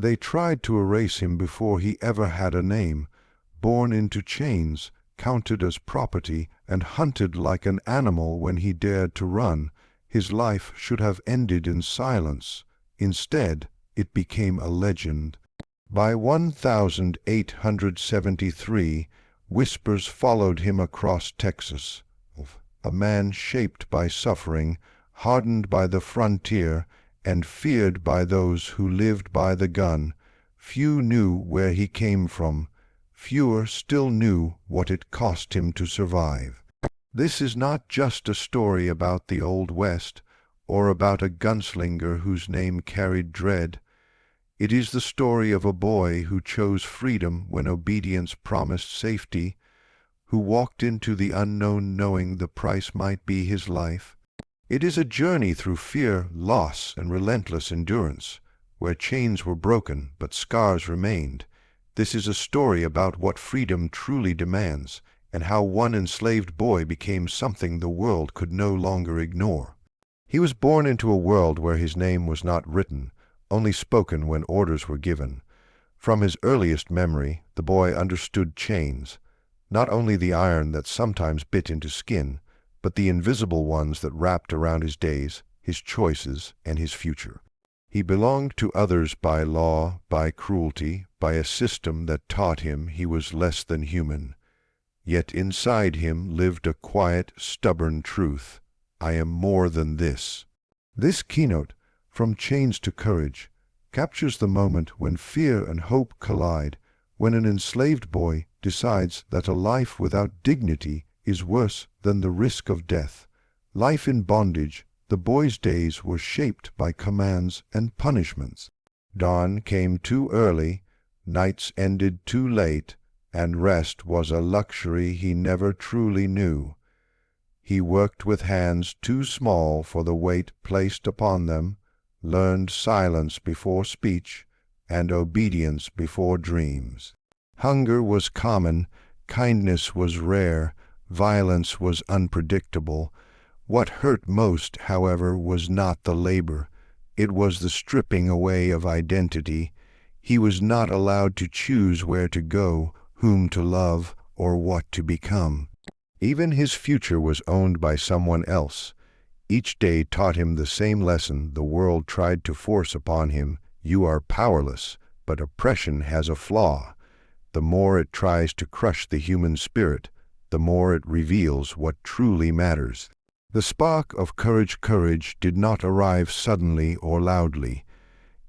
They tried to erase him before he ever had a name, born into chains, counted as property, and hunted like an animal when he dared to run. His life should have ended in silence. Instead, it became a legend. By 1873, whispers followed him across Texas. A man shaped by suffering, hardened by the frontier, and feared by those who lived by the gun. Few knew where he came from. Fewer still knew what it cost him to survive. This is not just a story about the Old West, or about a gunslinger whose name carried dread. It is the story of a boy who chose freedom when obedience promised safety, who walked into the unknown knowing the price might be his life. It is a journey through fear, loss, and relentless endurance, where chains were broken but scars remained. This is a story about what freedom truly demands, and how one enslaved boy became something the world could no longer ignore. He was born into a world where his name was not written, only spoken when orders were given. From his earliest memory, the boy understood chains, not only the iron that sometimes bit into skin, but the invisible ones that wrapped around his days, his choices, and his future. He belonged to others by law, by cruelty, by a system that taught him he was less than human. Yet inside him lived a quiet, stubborn truth. I am more than this. This keynote, From Chains to Courage, captures the moment when fear and hope collide, when an enslaved boy decides that a life without dignity is worse than the risk of death. Life in bondage, the boy's days were shaped by commands and punishments. Dawn came too early, nights ended too late, and rest was a luxury he never truly knew. He worked with hands too small for the weight placed upon them, learned silence before speech, and obedience before dreams. Hunger was common, kindness was rare, violence was unpredictable. What hurt most, however, was not the labor. It was the stripping away of identity. He was not allowed to choose where to go, whom to love, or what to become. Even his future was owned by someone else. Each day taught him the same lesson the world tried to force upon him. You are powerless, but oppression has a flaw. The more it tries to crush the human spirit, the more it reveals what truly matters. The spark of courage did not arrive suddenly or loudly.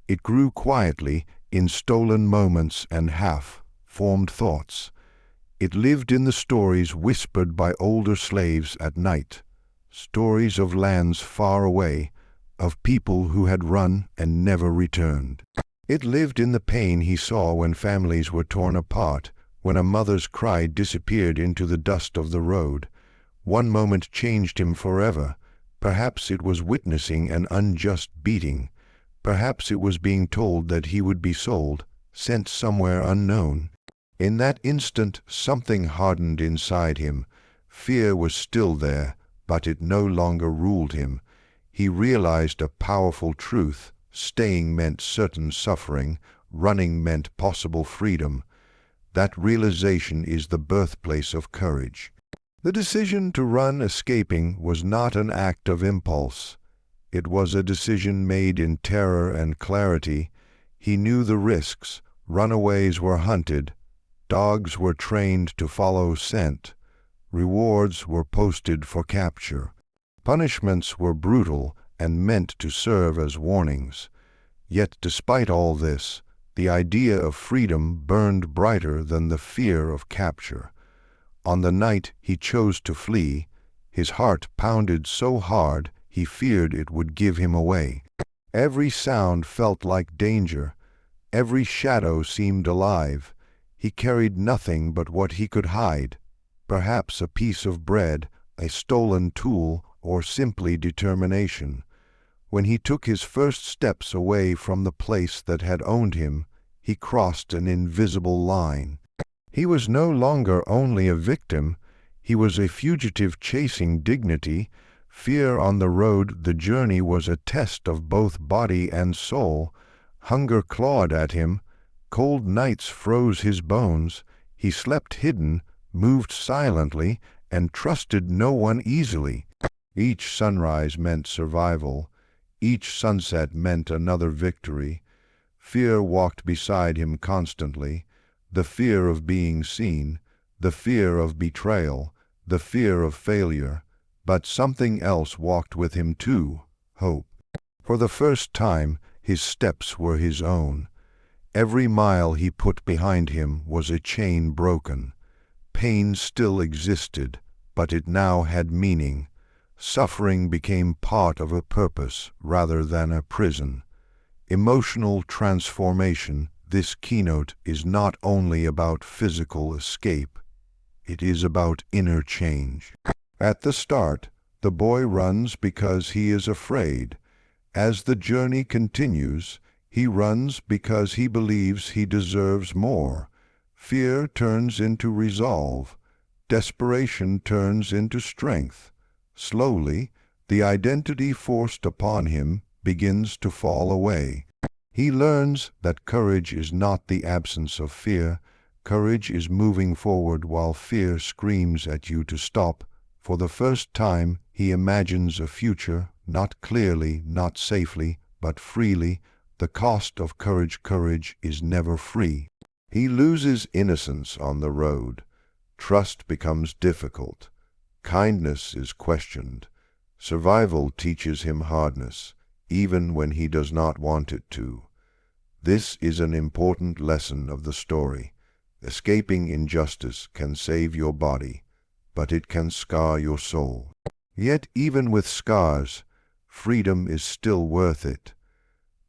It grew quietly in stolen moments and half-formed thoughts. It lived in the stories whispered by older slaves at night, stories of lands far away, of people who had run and never returned. It lived in the pain he saw when families were torn apart, when a mother's cry disappeared into the dust of the road. One moment changed him forever. Perhaps it was witnessing an unjust beating. Perhaps it was being told that he would be sold, sent somewhere unknown. In that instant something hardened inside him. Fear was still there, but it no longer ruled him. He realized a powerful truth. Staying meant certain suffering, running meant possible freedom. That realization is the birthplace of courage. The decision to run escaping was not an act of impulse. It was a decision made in terror and clarity. He knew the risks. Runaways were hunted. Dogs were trained to follow scent. Rewards were posted for capture. Punishments were brutal and meant to serve as warnings. Yet despite all this, the idea of freedom burned brighter than the fear of capture. On the night he chose to flee, his heart pounded so hard he feared it would give him away. Every sound felt like danger. Every shadow seemed alive. He carried nothing but what he could hide, perhaps a piece of bread, a stolen tool, or simply determination. When he took his first steps away from the place that had owned him, he crossed an invisible line. He was no longer only a victim, he was a fugitive chasing dignity. Fear on the road, the journey was a test of both body and soul. Hunger clawed at him, cold nights froze his bones, he slept hidden, moved silently, and trusted no one easily. Each sunrise meant survival, each sunset meant another victory. Fear walked beside him constantly, the fear of being seen, the fear of betrayal, the fear of failure, but something else walked with him too, hope. For the first time, his steps were his own. Every mile he put behind him was a chain broken. Pain still existed, but it now had meaning. Suffering became part of a purpose rather than a prison. Emotional transformation, this keynote, is not only about physical escape. It is about inner change. At the start, the boy runs because he is afraid. As the journey continues, he runs because he believes he deserves more. Fear turns into resolve. Desperation turns into strength. Slowly, the identity forced upon him begins to fall away. He learns that courage is not the absence of fear. Courage is moving forward while fear screams at you to stop. For the first time, he imagines a future, not clearly, not safely, but freely. The cost of courage. Courage is never free. He loses innocence on the road. Trust becomes difficult. Kindness is questioned. Survival teaches him hardness, even when he does not want it to. This is an important lesson of the story. Escaping injustice can save your body, but it can scar your soul. Yet even with scars, freedom is still worth it.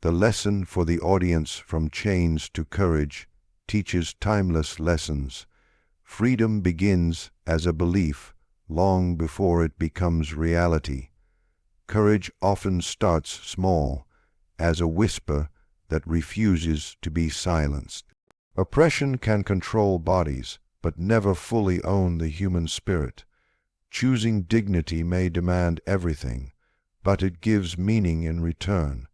The lesson for the audience, From Chains to Courage, teaches timeless lessons. Freedom begins as a belief long before it becomes reality. Courage often starts small, as a whisper that refuses to be silenced. Oppression can control bodies, but never fully own the human spirit. Choosing dignity may demand everything, but it gives meaning in return.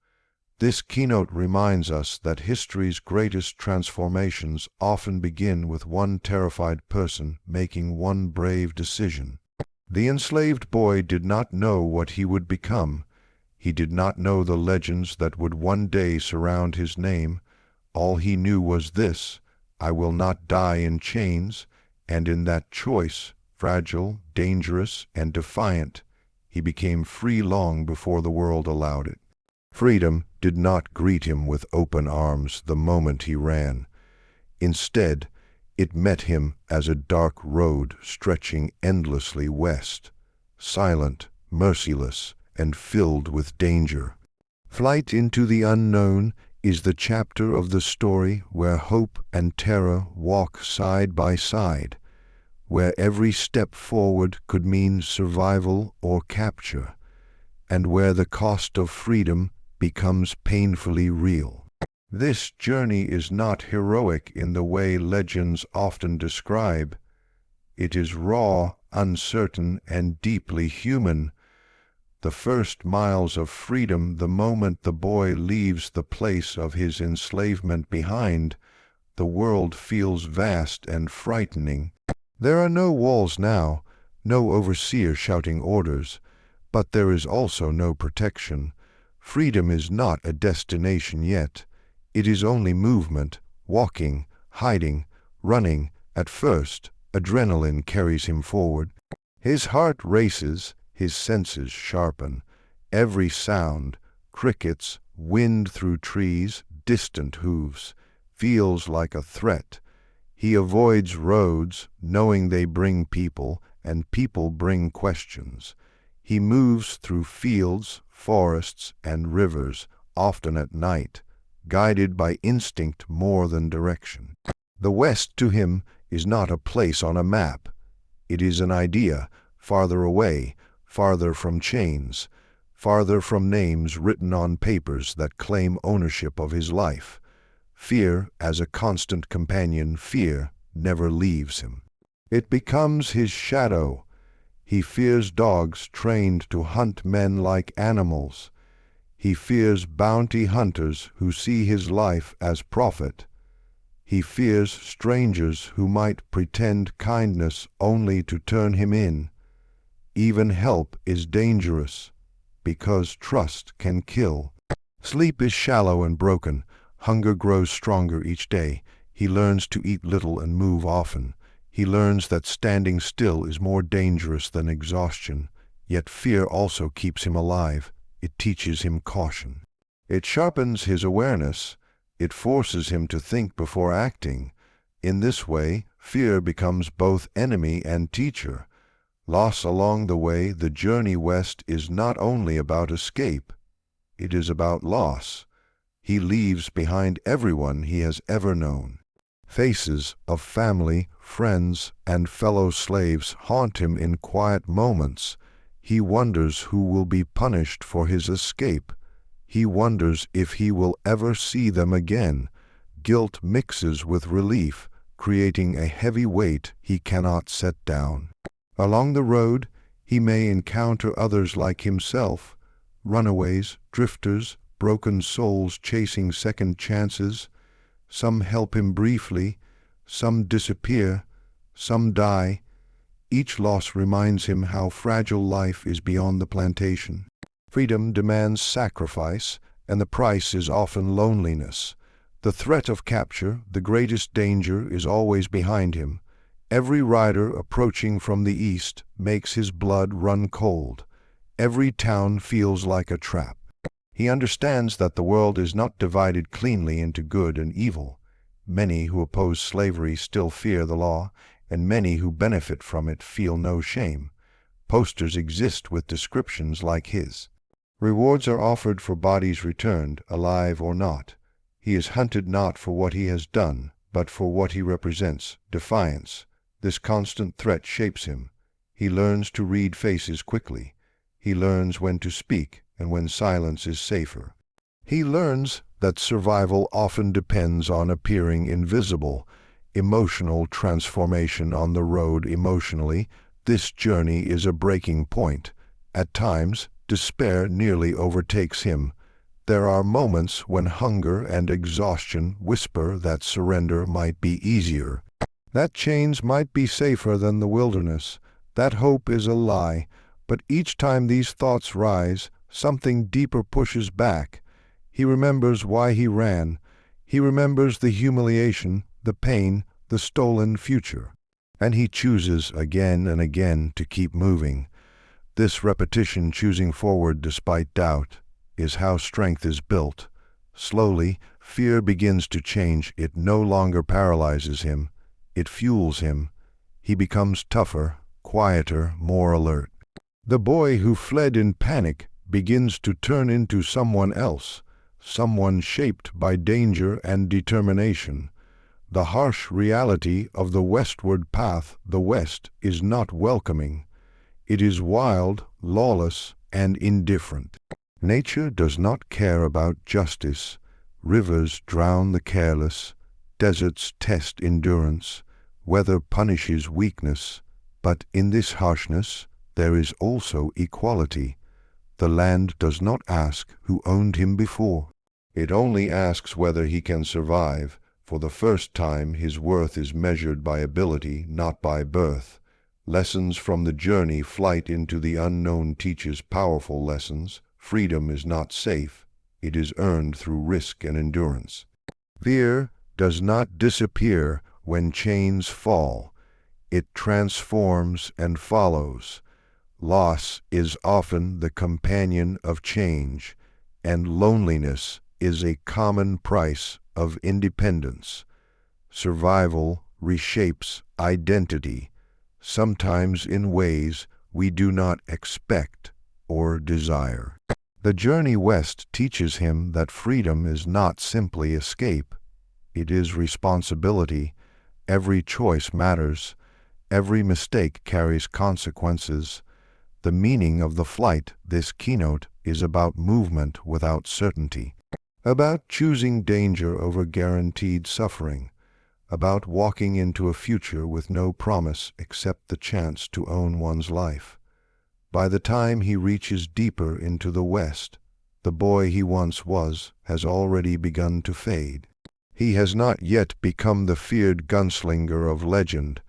This keynote reminds us that history's greatest transformations often begin with one terrified person making one brave decision. The enslaved boy did not know what he would become. He did not know the legends that would one day surround his name. All he knew was this: I will not die in chains, and in that choice, fragile, dangerous, and defiant, he became free long before the world allowed it. Freedom did not greet him with open arms the moment he ran. Instead, it met him as a dark road stretching endlessly west, silent, merciless, and filled with danger. Flight into the unknown is the chapter of the story where hope and terror walk side by side, where every step forward could mean survival or capture, and where the cost of freedom becomes painfully real. This journey is not heroic in the way legends often describe. It is raw, uncertain, and deeply human. The first miles of freedom, the moment the boy leaves the place of his enslavement behind, the world feels vast and frightening. There are no walls now, no overseer shouting orders, but there is also no protection. Freedom is not a destination yet. It is only movement, walking, hiding, running. At first, adrenaline carries him forward. His heart races, his senses sharpen. Every sound, crickets, wind through trees, distant hooves, feels like a threat. He avoids roads, knowing they bring people, and people bring questions. He moves through fields, forests, and rivers, often at night, guided by instinct more than direction. The West to him is not a place on a map. It is an idea, farther away, farther from chains, farther from names written on papers that claim ownership of his life. Fear as a constant companion, fear never leaves him. It becomes his shadow. He fears dogs trained to hunt men like animals. He fears bounty hunters who see his life as profit. He fears strangers who might pretend kindness only to turn him in. Even help is dangerous, because trust can kill. Sleep is shallow and broken. Hunger grows stronger each day. He learns to eat little and move often. He learns that standing still is more dangerous than exhaustion. Yet fear also keeps him alive. It teaches him caution. It sharpens his awareness. It forces him to think before acting. In this way, fear becomes both enemy and teacher. Loss along the way, the journey west is not only about escape. It is about loss. He leaves behind everyone he has ever known. Faces of family, friends, and fellow slaves haunt him in quiet moments. He wonders who will be punished for his escape. He wonders if he will ever see them again. Guilt mixes with relief, creating a heavy weight he cannot set down. Along the road, he may encounter others like himself, runaways, drifters, broken souls chasing second chances. Some help him briefly, some disappear, some die. Each loss reminds him how fragile life is beyond the plantation. Freedom demands sacrifice, and the price is often loneliness. The threat of capture, the greatest danger, is always behind him. Every rider approaching from the east makes his blood run cold. Every town feels like a trap. He understands that the world is not divided cleanly into good and evil. Many who oppose slavery still fear the law, and many who benefit from it feel no shame. Posters exist with descriptions like his. Rewards are offered for bodies returned, alive or not. He is hunted not for what he has done, but for what he represents, defiance. This constant threat shapes him. He learns to read faces quickly. He learns when to speak and when silence is safer. He learns that survival often depends on appearing invisible. Emotional transformation on the road emotionally. This journey is a breaking point. At times, despair nearly overtakes him. There are moments when hunger and exhaustion whisper that surrender might be easier. That chains might be safer than the wilderness. That hope is a lie. But each time these thoughts rise, something deeper pushes back. He remembers why he ran. He remembers the humiliation, the pain, the stolen future. And he chooses again and again to keep moving. This repetition, choosing forward despite doubt, is how strength is built. Slowly, fear begins to change. It no longer paralyzes him. It fuels him. He becomes tougher, quieter, more alert. The boy who fled in panic begins to turn into someone else, someone shaped by danger and determination. The harsh reality of the westward path, the West, is not welcoming. It is wild, lawless, and indifferent. Nature does not care about justice. Rivers drown the careless. Deserts test endurance. Weather punishes weakness. But in this harshness, there is also equality. The land does not ask who owned him before. It only asks whether he can survive. For the first time, his worth is measured by ability, not by birth. Lessons from the journey, flight into the unknown teaches powerful lessons. Freedom is not safe. It is earned through risk and endurance. Fear does not disappear when chains fall. It transforms and follows. Loss is often the companion of change, and loneliness is a common price of independence. Survival reshapes identity, sometimes in ways we do not expect or desire. The journey west teaches him that freedom is not simply escape. It is responsibility. Every choice matters. Every mistake carries consequences. The meaning of the flight, this keynote, is about movement without certainty, about choosing danger over guaranteed suffering, about walking into a future with no promise except the chance to own one's life. By the time he reaches deeper into the West, The boy he once was has already begun to fade. He has not yet become the feared gunslinger of legend,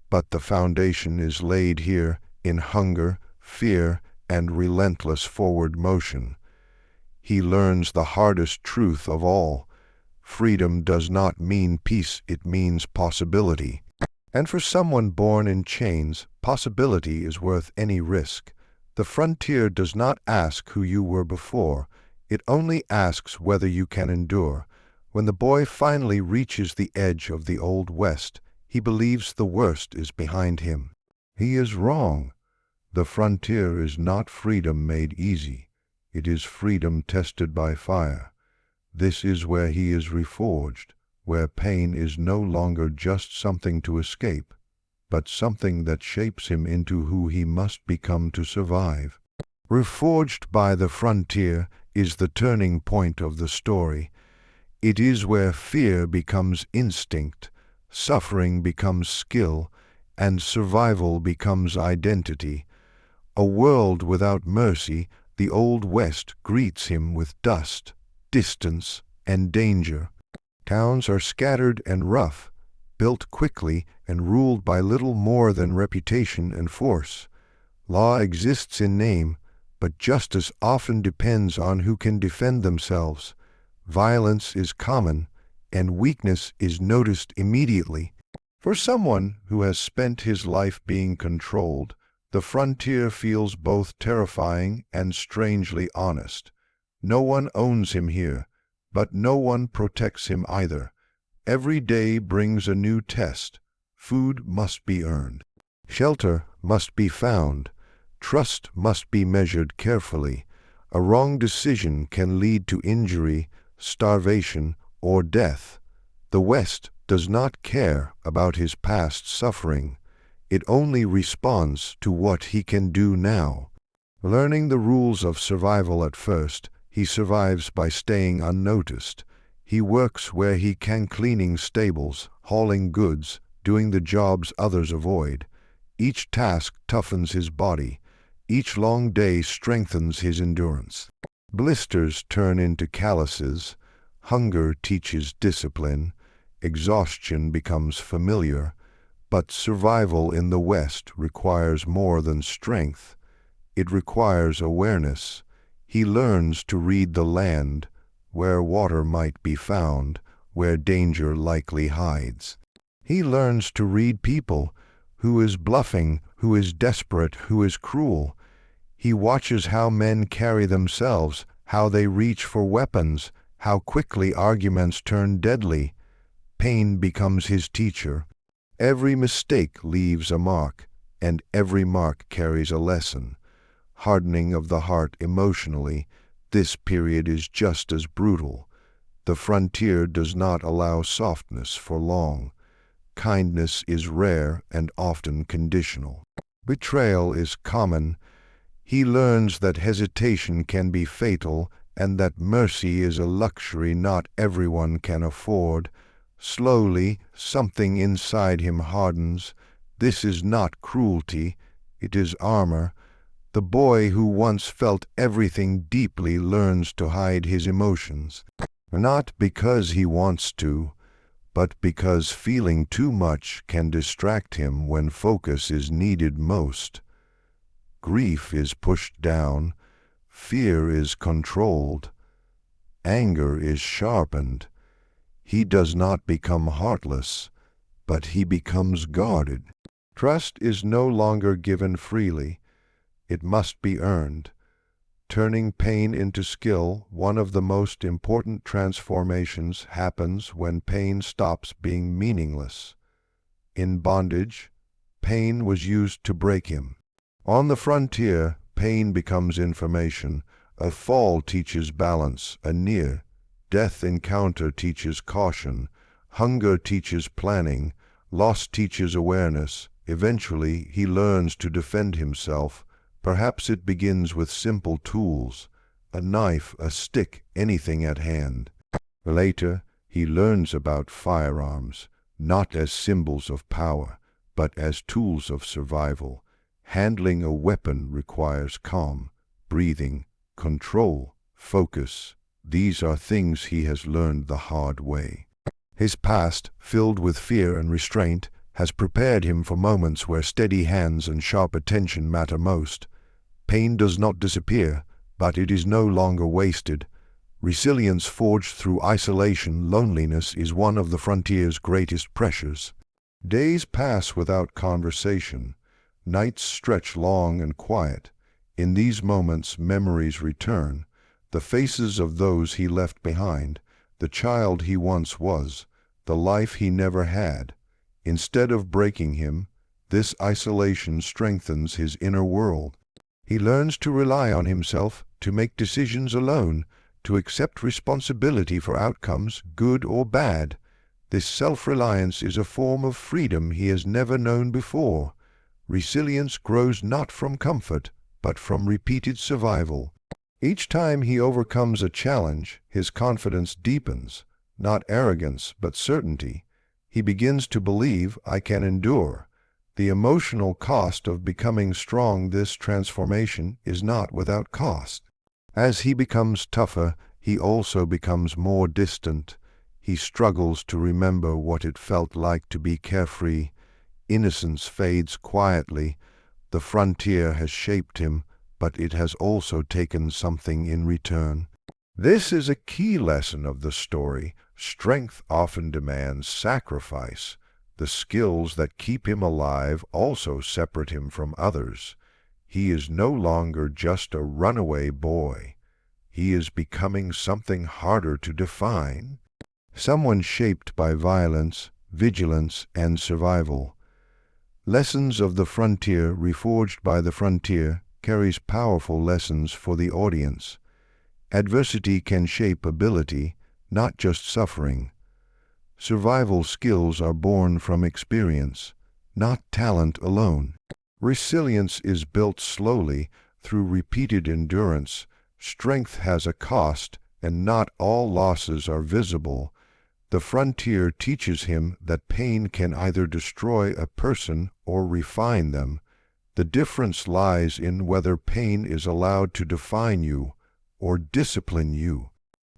but the foundation is laid here in hunger, fear, and relentless forward motion. He learns the hardest truth of all. Freedom does not mean peace, it means possibility. And for someone born in chains, possibility is worth any risk. The frontier does not ask who you were before, it only asks whether you can endure. When the boy finally reaches the edge of the Old West, he believes the worst is behind him. He is wrong. The frontier is not freedom made easy. It is freedom tested by fire. This is where he is reforged, where pain is no longer just something to escape, but something that shapes him into who he must become to survive. Reforged by the frontier is the turning point of the story. It is where fear becomes instinct, suffering becomes skill, and survival becomes identity. A world without mercy, the Old West greets him with dust, distance, and danger. Towns are scattered and rough, built quickly and ruled by little more than reputation and force. Law exists in name, but justice often depends on who can defend themselves. Violence is common, and weakness is noticed immediately. For someone who has spent his life being controlled, the frontier feels both terrifying and strangely honest. No one owns him here, but no one protects him either. Every day brings a new test. Food must be earned. Shelter must be found. Trust must be measured carefully. A wrong decision can lead to injury, starvation, or death. The West does not care about his past suffering. It only responds to what he can do now. Learning the rules of survival at first, he survives by staying unnoticed. He works where he can, cleaning stables, hauling goods, doing the jobs others avoid. Each task toughens his body. Each long day strengthens his endurance. Blisters turn into calluses. Hunger teaches discipline. Exhaustion becomes familiar. But survival in the West requires more than strength. It requires awareness. He learns to read the land, where water might be found, where danger likely hides. He learns to read people, who is bluffing, who is desperate, who is cruel. He watches how men carry themselves, how they reach for weapons, how quickly arguments turn deadly. Pain becomes his teacher. Every mistake leaves a mark, and every mark carries a lesson. Hardening of the heart emotionally, this period is just as brutal. The frontier does not allow softness for long. Kindness is rare and often conditional. Betrayal is common. He learns that hesitation can be fatal and that mercy is a luxury not everyone can afford. Slowly, something inside him hardens. This is not cruelty, it is armor. The boy who once felt everything deeply learns to hide his emotions, not because he wants to, but because feeling too much can distract him when focus is needed most. Grief is pushed down, fear is controlled, anger is sharpened. He does not become heartless, but he becomes guarded. Trust is no longer given freely. It must be earned. Turning pain into skill, one of the most important transformations happens when pain stops being meaningless. In bondage, pain was used to break him. On the frontier, pain becomes information. A fall teaches balance, a near-death encounter teaches caution, hunger teaches planning, loss teaches awareness. Eventually, he learns to defend himself. Perhaps it begins with simple tools, a knife, a stick, anything at hand. Later, he learns about firearms, not as symbols of power, but as tools of survival. Handling a weapon requires calm, breathing, control, focus. These are things he has learned the hard way. His past, filled with fear and restraint, has prepared him for moments where steady hands and sharp attention matter most. Pain does not disappear, but it is no longer wasted. Resilience forged through isolation, loneliness, is one of the frontier's greatest pressures. Days pass without conversation. Nights stretch long and quiet. In these moments, memories return. The faces of those he left behind, the child he once was, the life he never had. Instead of breaking him, this isolation strengthens his inner world. He learns to rely on himself, to make decisions alone, to accept responsibility for outcomes, good or bad. This self-reliance is a form of freedom he has never known before. Resilience grows not from comfort, but from repeated survival. Each time he overcomes a challenge, his confidence deepens, not arrogance, but certainty. He begins to believe, I can endure. The emotional cost of becoming strong, this transformation, is not without cost. As he becomes tougher, he also becomes more distant. He struggles to remember what it felt like to be carefree. Innocence fades quietly. The frontier has shaped him, but it has also taken something in return. This is a key lesson of the story. Strength often demands sacrifice. The skills that keep him alive also separate him from others. He is no longer just a runaway boy. He is becoming something harder to define. Someone shaped by violence, vigilance, and survival. Lessons of the Frontier, reforged by the frontier, carries powerful lessons for the audience. Adversity can shape ability, not just suffering. Survival skills are born from experience, not talent alone. Resilience is built slowly through repeated endurance. Strength has a cost, and not all losses are visible. The frontier teaches him that pain can either destroy a person or refine them. The difference lies in whether pain is allowed to define you or discipline you.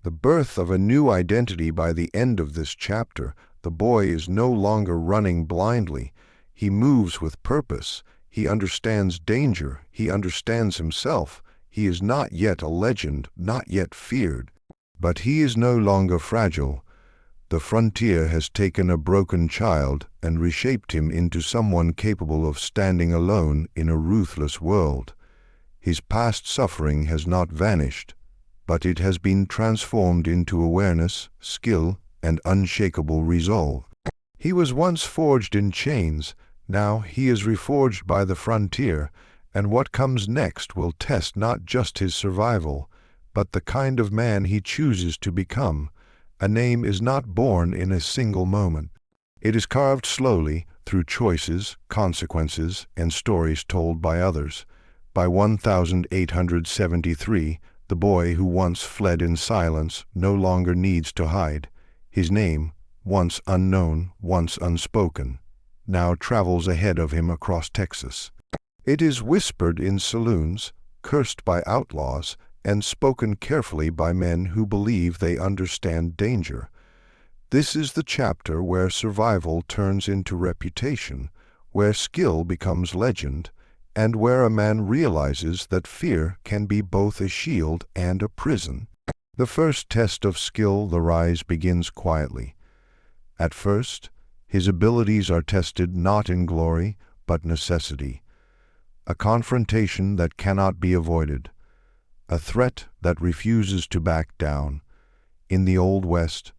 The birth of a new identity. By the end of this chapter, the boy is no longer running blindly. He moves with purpose. He understands danger. He understands himself. He is not yet a legend, not yet feared. But he is no longer fragile. The frontier has taken a broken child and reshaped him into someone capable of standing alone in a ruthless world. His past suffering has not vanished, but it has been transformed into awareness, skill, and unshakable resolve. He was once forged in chains. Now he is reforged by the frontier, and what comes next will test not just his survival, but the kind of man he chooses to become. A name is not born in a single moment. It is carved slowly through choices, consequences, and stories told by others. By 1873, the boy who once fled in silence no longer needs to hide. His name, once unknown, once unspoken, now travels ahead of him across Texas. It is whispered in saloons, cursed by outlaws, and spoken carefully by men who believe they understand danger. This is the chapter where survival turns into reputation, where skill becomes legend, and where a man realizes that fear can be both a shield and a prison. The first test of skill, the rise, begins quietly. At first, his abilities are tested not in glory, but necessity. A confrontation that cannot be avoided. A threat that refuses to back down. In the Old West,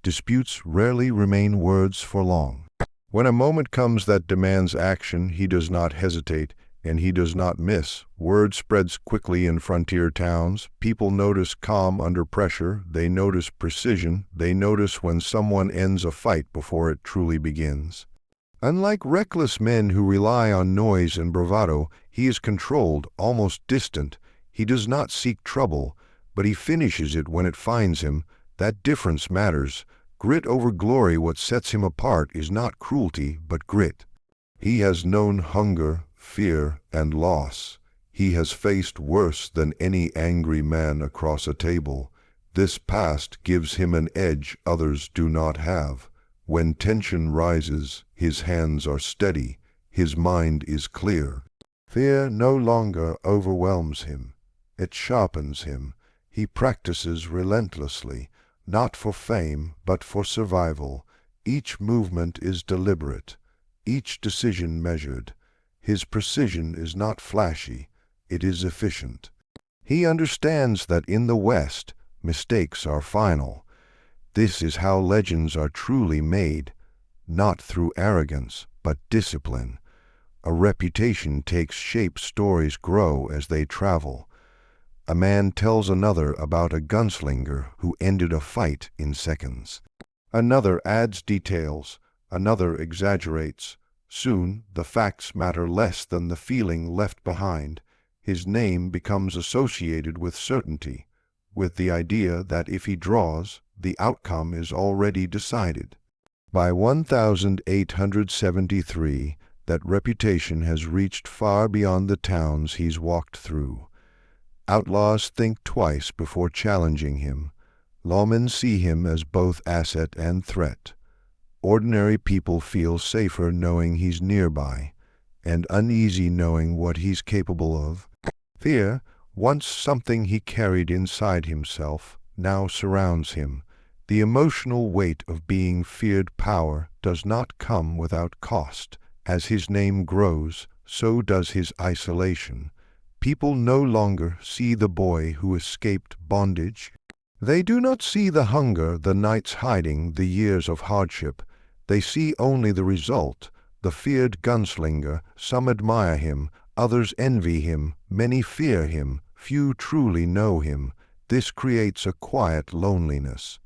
disputes rarely remain words for long. When a moment comes that demands action, he does not hesitate, and he does not miss. Word spreads quickly in frontier towns. People notice calm under pressure. They notice precision. They notice when someone ends a fight before it truly begins. Unlike reckless men who rely on noise and bravado, he is controlled, almost distant. He does not seek trouble, but he finishes it when it finds him. That difference matters. Grit over glory. What sets him apart is not cruelty, but grit. He has known hunger, fear, and loss. He has faced worse than any angry man across a table. This past gives him an edge others do not have. When tension rises, his hands are steady, his mind is clear. Fear no longer overwhelms him. It sharpens him. He practices relentlessly, not for fame, but for survival. Each movement is deliberate, each decision measured. His precision is not flashy, it is efficient. He understands that in the West, mistakes are final. This is how legends are truly made, not through arrogance, but discipline. A reputation takes shape, stories grow as they travel. A man tells another about a gunslinger who ended a fight in seconds. Another adds details, another exaggerates. Soon the facts matter less than the feeling left behind. His name becomes associated with certainty, with the idea that if he draws, the outcome is already decided. By 1873, that reputation has reached far beyond the towns he's walked through. Outlaws think twice before challenging him. Lawmen see him as both asset and threat. Ordinary people feel safer knowing he's nearby, and uneasy knowing what he's capable of. Fear, once something he carried inside himself, now surrounds him. The emotional weight of being feared power does not come without cost. As his name grows, so does his isolation. People no longer see the boy who escaped bondage. They do not see the hunger, the nights hiding, the years of hardship. They see only the result, the feared gunslinger. Some admire him, others envy him, many fear him, few truly know him. This creates a quiet loneliness.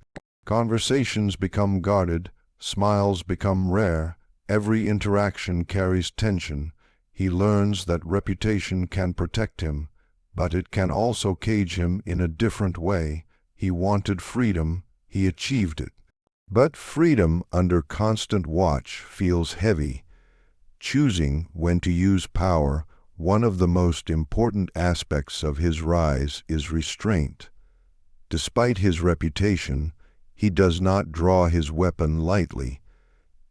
Conversations become guarded, smiles become rare. Every interaction carries tension. He learns that reputation can protect him, but it can also cage him in a different way. He wanted freedom, he achieved it. But freedom under constant watch feels heavy. Choosing when to use power, one of the most important aspects of his rise, is restraint. Despite his reputation, he does not draw his weapon lightly.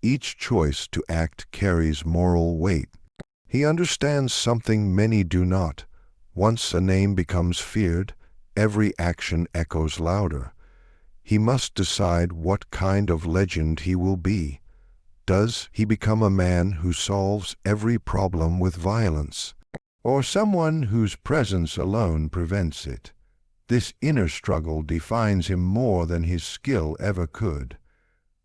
Each choice to act carries moral weight. He understands something many do not. Once a name becomes feared, every action echoes louder. He must decide what kind of legend he will be. Does he become a man who solves every problem with violence, or someone whose presence alone prevents it? This inner struggle defines him more than his skill ever could.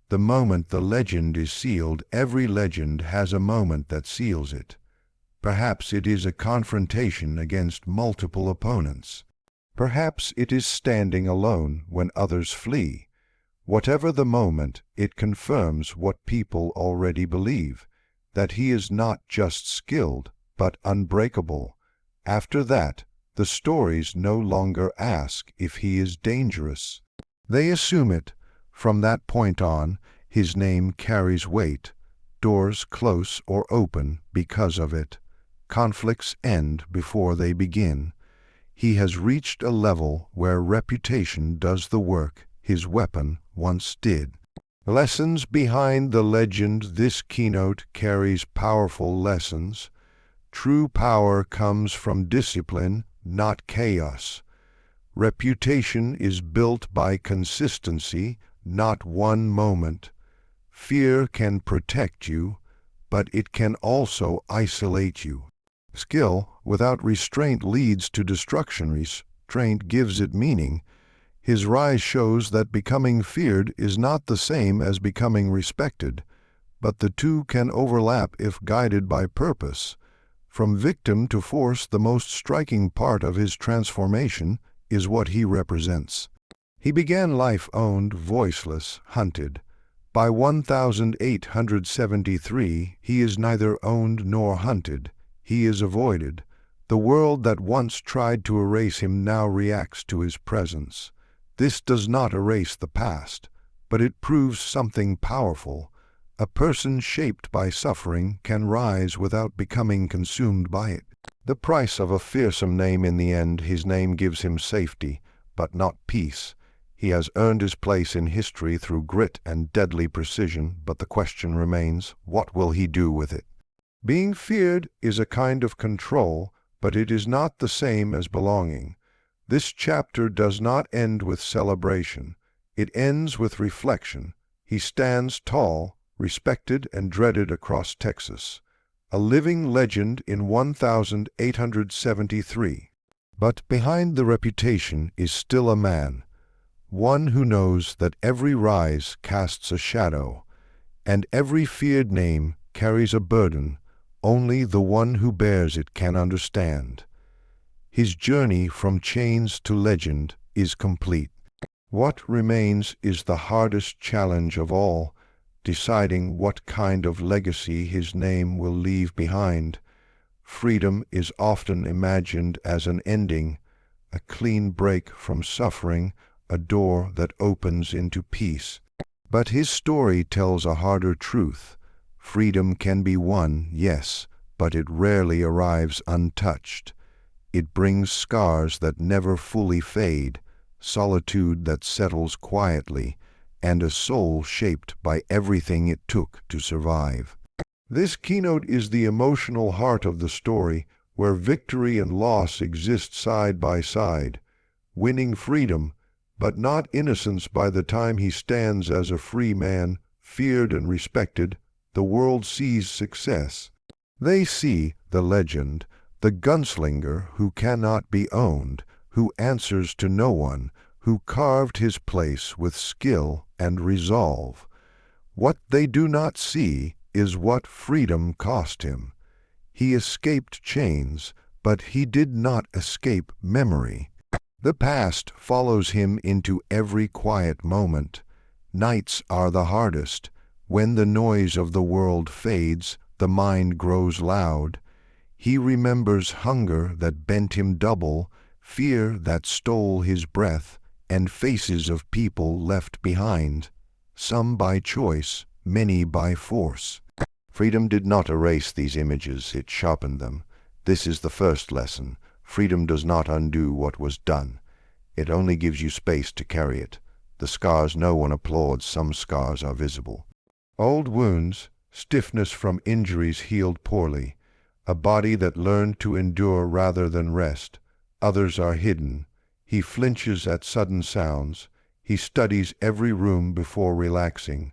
The moment the legend is sealed, every legend has a moment that seals it. Perhaps it is a confrontation against multiple opponents. Perhaps it is standing alone when others flee. Whatever the moment, it confirms what people already believe, that he is not just skilled, but unbreakable. After that, the stories no longer ask if he is dangerous. They assume it. From that point on, his name carries weight. Doors close or open because of it. Conflicts end before they begin. He has reached a level where reputation does the work his weapon once did. Lessons behind the legend. This keynote carries powerful lessons. True power comes from discipline, not chaos. Reputation is built by consistency, not one moment. Fear can protect you, but it can also isolate you. Skill without restraint leads to destruction. Restraint gives it meaning. His rise shows that becoming feared is not the same as becoming respected, but the two can overlap if guided by purpose. From victim to force, the most striking part of his transformation is what he represents. He began life owned, voiceless, hunted. By 1873, he is neither owned nor hunted. He is avoided. The world that once tried to erase him now reacts to his presence. This does not erase the past, but it proves something powerful. A person shaped by suffering can rise without becoming consumed by it. The price of a fearsome name in the end, his name gives him safety, but not peace. He has earned his place in history through grit and deadly precision, but the question remains, what will he do with it? Being feared is a kind of control, but it is not the same as belonging. This chapter does not end with celebration. It ends with reflection. He stands tall, respected and dreaded across Texas, a living legend in 1873. But behind the reputation is still a man, one who knows that every rise casts a shadow, and every feared name carries a burden only the one who bears it can understand. His journey from chains to legend is complete. What remains is the hardest challenge of all, deciding what kind of legacy his name will leave behind. Freedom is often imagined as an ending, a clean break from suffering, a door that opens into peace. But his story tells a harder truth. Freedom can be won, yes, but it rarely arrives untouched. It brings scars that never fully fade, solitude that settles quietly, and a soul shaped by everything it took to survive. This keynote is the emotional heart of the story, where victory and loss exist side by side. Winning freedom, but not innocence by the time he stands as a free man, feared and respected, the world sees success. They see the legend, the gunslinger who cannot be owned, who answers to no one, who carved his place with skill and resolve. What they do not see is what freedom cost him. He escaped chains, but he did not escape memory. The past follows him into every quiet moment. Nights are the hardest. When the noise of the world fades, the mind grows loud. He remembers hunger that bent him double, fear that stole his breath, and faces of people left behind, some by choice, many by force. Freedom did not erase these images, it sharpened them. This is the first lesson. Freedom does not undo what was done. It only gives you space to carry it. The scars no one applauds, some scars are visible. Old wounds, stiffness from injuries healed poorly, a body that learned to endure rather than rest. Others are hidden. He flinches at sudden sounds. He studies every room before relaxing.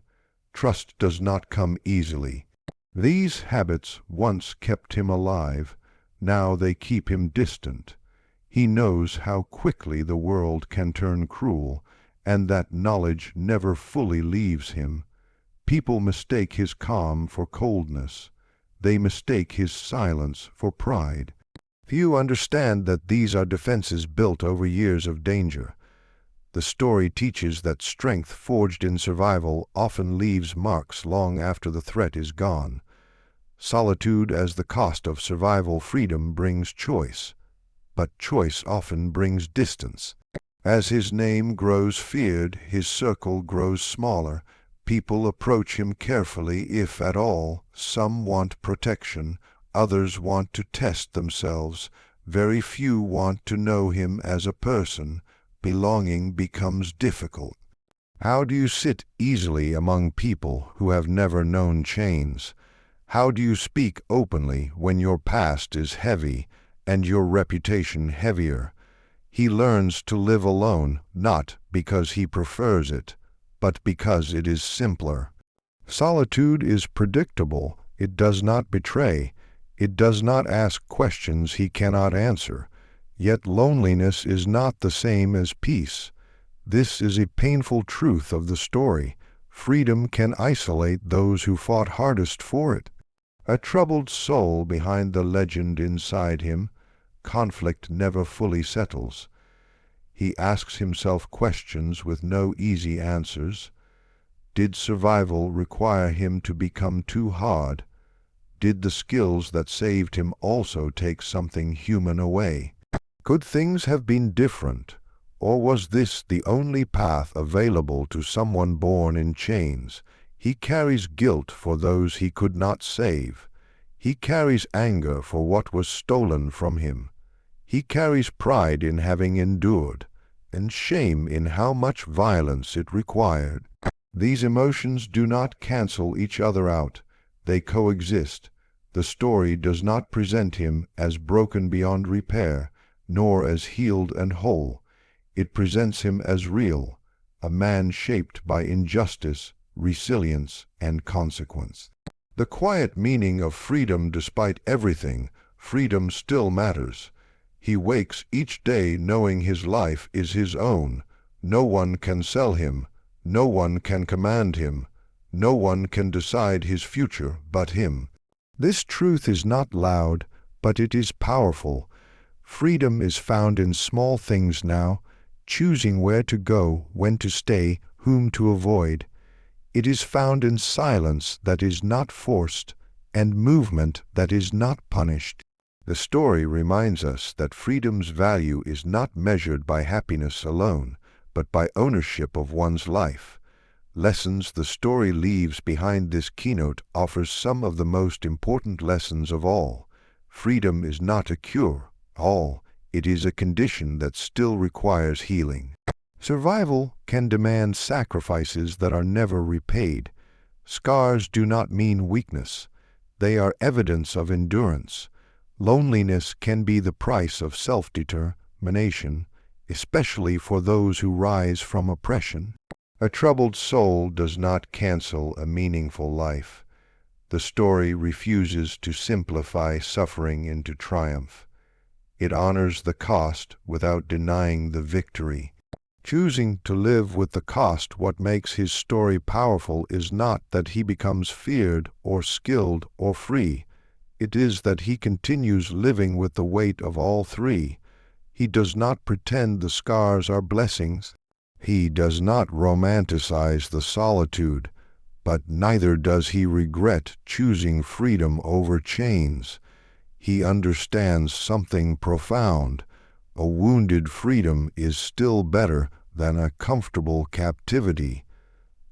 Trust does not come easily. These habits once kept him alive. Now they keep him distant. He knows how quickly the world can turn cruel, and that knowledge never fully leaves him. People mistake his calm for coldness. They mistake his silence for pride. Few understand that these are defenses built over years of danger. The story teaches that strength forged in survival often leaves marks long after the threat is gone. Solitude as the cost of survival freedom brings choice, but choice often brings distance. As his name grows feared, his circle grows smaller. People approach him carefully, if at all. Some want protection, others want to test themselves. Very few want to know him as a person. Belonging becomes difficult. How do you sit easily among people who have never known chains? How do you speak openly when your past is heavy and your reputation heavier? He learns to live alone, not because he prefers it, but because it is simpler. Solitude is predictable. It does not betray. It does not ask questions he cannot answer. Yet loneliness is not the same as peace. This is a painful truth of the story. Freedom can isolate those who fought hardest for it. A troubled soul behind the legend inside him. Conflict never fully settles. He asks himself questions with no easy answers. Did survival require him to become too hard? Did the skills that saved him also take something human away? Could things have been different, or was this the only path available to someone born in chains? He carries guilt for those he could not save. He carries anger for what was stolen from him. He carries pride in having endured, and shame in how much violence it required. These emotions do not cancel each other out. They coexist. The story does not present him as broken beyond repair, nor as healed and whole. It presents him as real, a man shaped by injustice, resilience, and consequence. The quiet meaning of freedom. Despite everything, freedom still matters. He wakes each day knowing his life is his own. No one can sell him. No one can command him. No one can decide his future but him. This truth is not loud, but it is powerful. Freedom is found in small things now, choosing where to go, when to stay, whom to avoid. It is found in silence that is not forced, and movement that is not punished. The story reminds us that freedom's value is not measured by happiness alone, but by ownership of one's life. Lessons the story leaves behind this keynote offers some of the most important lessons of all. Freedom is not a cure-all. It is a condition that still requires healing. Survival can demand sacrifices that are never repaid. Scars do not mean weakness. They are evidence of endurance. Loneliness can be the price of self-determination, especially for those who rise from oppression. A troubled soul does not cancel a meaningful life. The story refuses to simplify suffering into triumph. It honors the cost without denying the victory. Choosing to live with the cost. What makes his story powerful is not that he becomes feared or skilled or free. It is that he continues living with the weight of all three. He does not pretend the scars are blessings. He does not romanticize the solitude, but neither does he regret choosing freedom over chains. He understands something profound. A wounded freedom is still better than a comfortable captivity.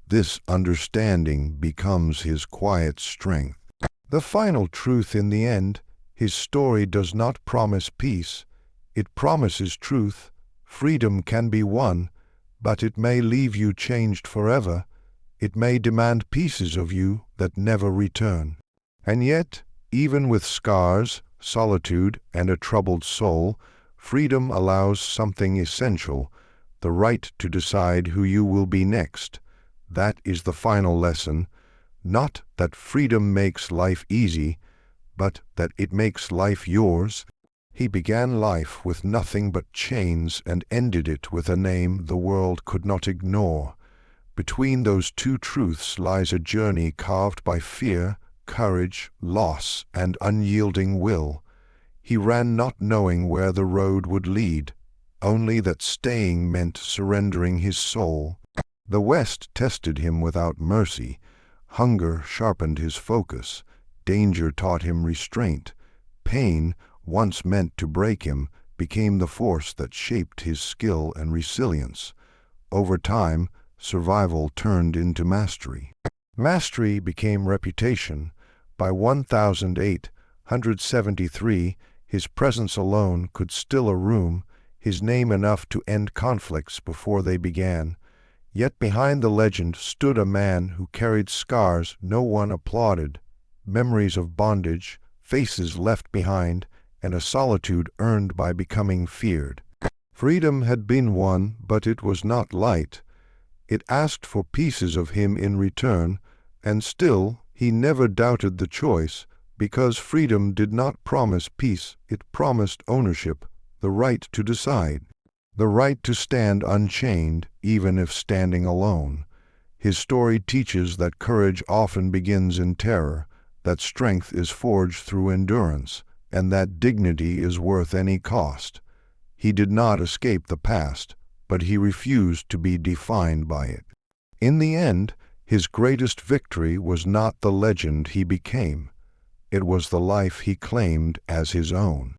This understanding becomes his quiet strength. The final truth in the end, his story does not promise peace. It promises truth. Freedom can be won, but it may leave you changed forever. It may demand pieces of you that never return. And yet, even with scars, solitude, and a troubled soul, freedom allows something essential, the right to decide who you will be next. That is the final lesson. Not that freedom makes life easy, but that it makes life yours. He began life with nothing but chains and ended it with a name the world could not ignore. Between those two truths lies a journey carved by fear, courage, loss, and unyielding will. He ran not knowing where the road would lead, only that staying meant surrendering his soul. The West tested him without mercy. Hunger sharpened his focus. Danger taught him restraint. Pain, once meant to break him, became the force that shaped his skill and resilience. Over time, survival turned into mastery. Mastery became reputation. By 1873, his presence alone could still a room, his name enough to end conflicts before they began. Yet behind the legend stood a man who carried scars no one applauded, memories of bondage, faces left behind, and a solitude earned by becoming feared. Freedom had been won, but it was not light. It asked for pieces of him in return, and still he never doubted the choice, because freedom did not promise peace, it promised ownership, the right to decide, the right to stand unchained, even if standing alone. His story teaches that courage often begins in terror, that strength is forged through endurance, and that dignity is worth any cost. He did not escape the past, but he refused to be defined by it. In the end, his greatest victory was not the legend he became. It was the life he claimed as his own.